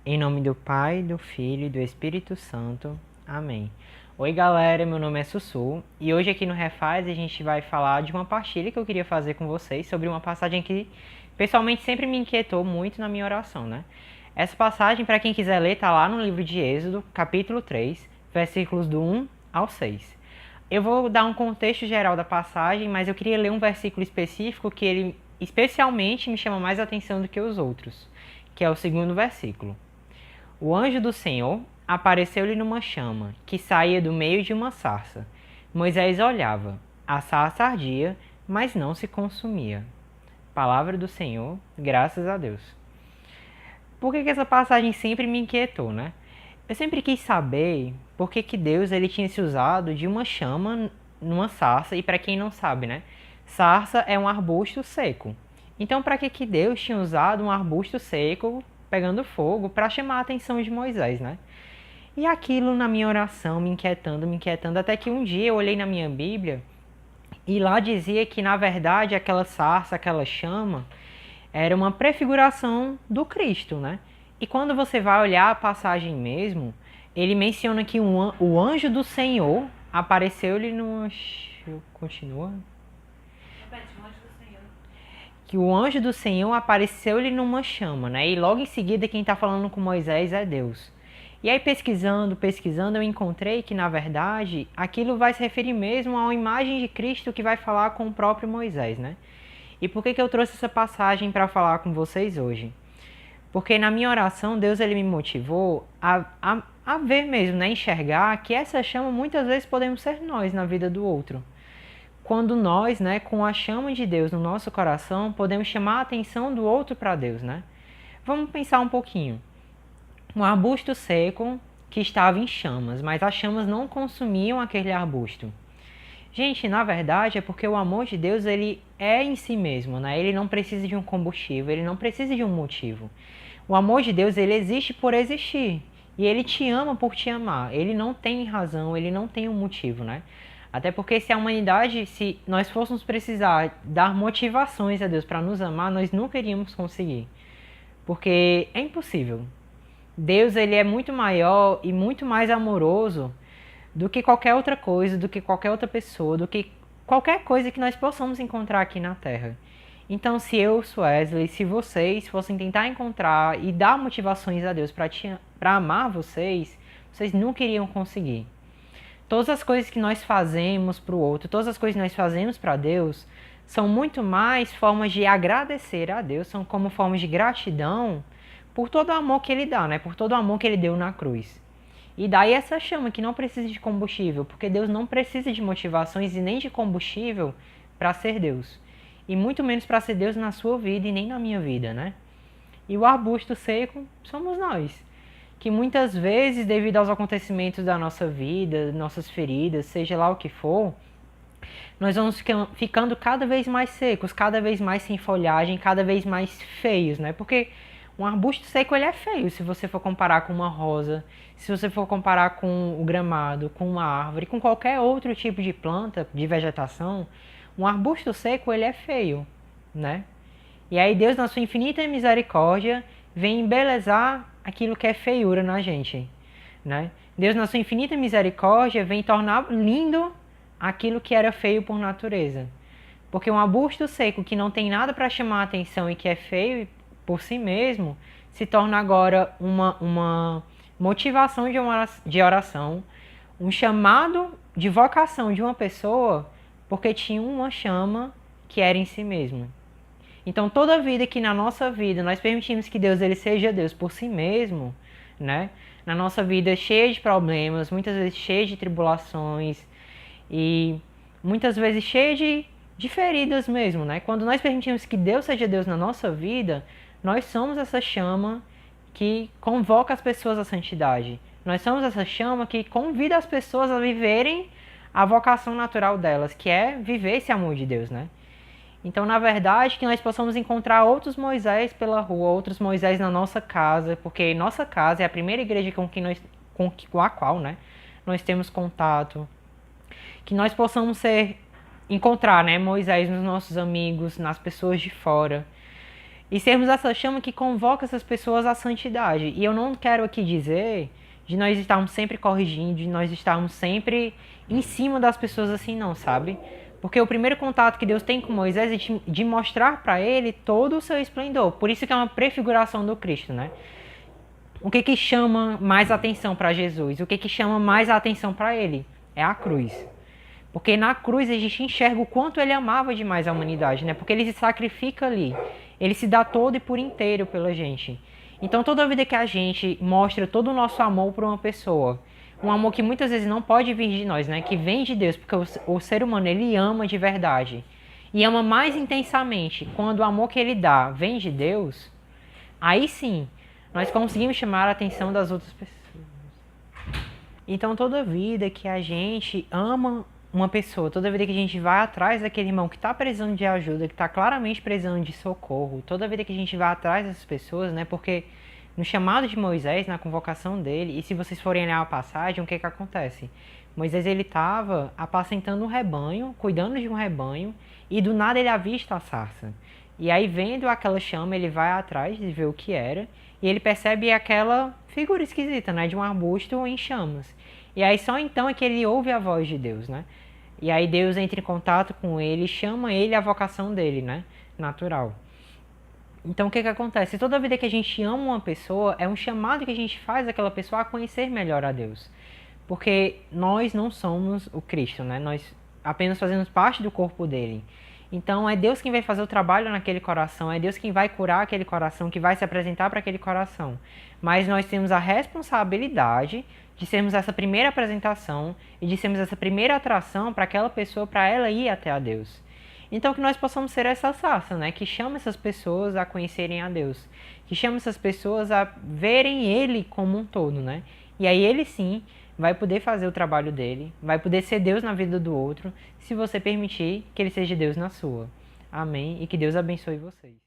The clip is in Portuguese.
Em nome do Pai, do Filho e do Espírito Santo. Amém. Oi galera, meu nome é Sussu e hoje aqui no Refaz a gente vai falar de uma partilha que eu queria fazer com vocês sobre uma passagem que pessoalmente sempre me inquietou muito na minha oração, né? Essa passagem, para quem quiser ler, tá lá no livro de Êxodo, capítulo 3, versículos do 1 ao 6. Eu vou dar um contexto geral da passagem, mas eu queria ler um versículo específico que ele especialmente me chama mais atenção do que os outros, que é o segundo versículo. O anjo do Senhor apareceu-lhe numa chama, que saía do meio de uma sarça. Moisés olhava. A sarça ardia, mas não se consumia. Palavra do Senhor, graças a Deus. Por que essa passagem sempre me inquietou, né? Eu sempre quis saber por que Deus ele tinha se usado de uma chama numa sarça, e para quem não sabe, né? Sarça é um arbusto seco. Então, para que Deus tinha usado um arbusto seco pegando fogo para chamar a atenção de Moisés, né? E aquilo na minha oração me inquietando, até que um dia eu olhei na minha Bíblia e lá dizia que na verdade aquela sarça, aquela chama, era uma prefiguração do Cristo, né? E quando você vai olhar a passagem mesmo, ele menciona que o anjo do Senhor apareceu-lhe numa... Continua? Que o anjo do Senhor apareceu-lhe numa chama, né? E logo em seguida quem está falando com Moisés é Deus. E aí pesquisando, eu encontrei que na verdade aquilo vai se referir mesmo a uma imagem de Cristo que vai falar com o próprio Moisés, né? E por que eu trouxe essa passagem para falar com vocês hoje? Porque na minha oração Deus ele me motivou a ver mesmo, né? Enxergar que essa chama muitas vezes podemos ser nós na vida do outro. Quando nós, né, com a chama de Deus no nosso coração, podemos chamar a atenção do outro para Deus, né? Vamos pensar um pouquinho. Um arbusto seco que estava em chamas, mas as chamas não consumiam aquele arbusto. Gente, na verdade é porque o amor de Deus ele é em si mesmo, né? Ele não precisa de um combustível, ele não precisa de um motivo. O amor de Deus ele existe por existir e ele te ama por te amar. Ele não tem razão, ele não tem um motivo, né? Até porque se a humanidade, se nós fôssemos precisar dar motivações a Deus para nos amar, nós nunca iríamos conseguir. Porque é impossível. Deus ele é muito maior e muito mais amoroso do que qualquer outra coisa, do que qualquer outra pessoa, do que qualquer coisa que nós possamos encontrar aqui na Terra. Então, se eu, Wesley, se vocês fossem tentar encontrar e dar motivações a Deus para amar vocês, vocês nunca iriam conseguir. Todas as coisas que nós fazemos para o outro, todas as coisas que nós fazemos para Deus, são muito mais formas de agradecer a Deus, são como formas de gratidão por todo o amor que Ele dá, né? Por todo o amor que Ele deu na cruz. E daí essa chama que não precisa de combustível, porque Deus não precisa de motivações e nem de combustível para ser Deus. E muito menos para ser Deus na sua vida e nem na minha vida, né? E o arbusto seco somos nós, que muitas vezes, devido aos acontecimentos da nossa vida, nossas feridas, seja lá o que for, nós vamos ficando cada vez mais secos, cada vez mais sem folhagem, cada vez mais feios, né? Porque um arbusto seco ele é feio se você for comparar com uma rosa, se você for comparar com o gramado, com uma árvore, com qualquer outro tipo de planta, de vegetação, um arbusto seco ele é feio, né? E aí Deus, na sua infinita misericórdia, vem embelezar aquilo que é feiura na gente, né? Deus, na sua infinita misericórdia, vem tornar lindo aquilo que era feio por natureza. Porque um arbusto seco que não tem nada para chamar a atenção e que é feio por si mesmo, se torna agora uma motivação de oração, um chamado de vocação de uma pessoa, porque tinha uma chama que era em si mesmo. Então toda vida que na nossa vida nós permitimos que Deus ele seja Deus por si mesmo, né? Na nossa vida cheia de problemas, muitas vezes cheia de tribulações e muitas vezes cheia de feridas mesmo, né? Quando nós permitimos que Deus seja Deus na nossa vida, nós somos essa chama que convoca as pessoas à santidade. Nós somos essa chama que convida as pessoas a viverem a vocação natural delas, que é viver esse amor de Deus, né? Então, na verdade, que nós possamos encontrar outros Moisés pela rua, outros Moisés na nossa casa, porque nossa casa é a primeira igreja com a qual, né, nós temos contato. Que nós possamos encontrar, né, Moisés nos nossos amigos, nas pessoas de fora. E sermos essa chama que convoca essas pessoas à santidade. E eu não quero aqui dizer de nós estarmos sempre corrigindo, de nós estarmos sempre em cima das pessoas assim, não, sabe? Porque o primeiro contato que Deus tem com Moisés é de mostrar para ele todo o seu esplendor. Por isso que é uma prefiguração do Cristo, né? O que que chama mais atenção para Jesus? O que que chama mais atenção para ele? É a cruz. Porque na cruz a gente enxerga o quanto ele amava demais a humanidade, né? Porque ele se sacrifica ali. Ele se dá todo e por inteiro pela gente. Então toda vida que a gente mostra todo o nosso amor por uma pessoa, um amor que muitas vezes não pode vir de nós, né? Que vem de Deus, porque o ser humano ele ama de verdade. E ama mais intensamente quando o amor que ele dá vem de Deus, aí sim, nós conseguimos chamar a atenção das outras pessoas. Então toda vida que a gente ama uma pessoa, toda vida que a gente vai atrás daquele irmão que está precisando de ajuda, que está claramente precisando de socorro, toda vida que a gente vai atrás dessas pessoas, né? Porque no chamado de Moisés, na convocação dele, e se vocês forem ler a passagem, o que que acontece? Moisés ele estava apacentando um rebanho, cuidando de um rebanho, e do nada ele avista a sarça. E aí vendo aquela chama, ele vai atrás de ver o que era, e ele percebe aquela figura esquisita, né, de um arbusto em chamas. E aí só então é que ele ouve a voz de Deus, né? E aí Deus entra em contato com ele, chama ele à vocação dele, né? Natural. Então o que que acontece? Toda vida que a gente ama uma pessoa, é um chamado que a gente faz àquela pessoa a conhecer melhor a Deus. Porque nós não somos o Cristo, né? Nós apenas fazemos parte do corpo dele. Então é Deus quem vai fazer o trabalho naquele coração, é Deus quem vai curar aquele coração, que vai se apresentar para aquele coração. Mas nós temos a responsabilidade de sermos essa primeira apresentação e de sermos essa primeira atração para aquela pessoa, para ela ir até a Deus. Então que nós possamos ser essa sarça, né? Que chama essas pessoas a conhecerem a Deus, que chama essas pessoas a verem Ele como um todo, né? E aí Ele sim vai poder fazer o trabalho dele, vai poder ser Deus na vida do outro, se você permitir que ele seja Deus na sua. Amém? E que Deus abençoe vocês.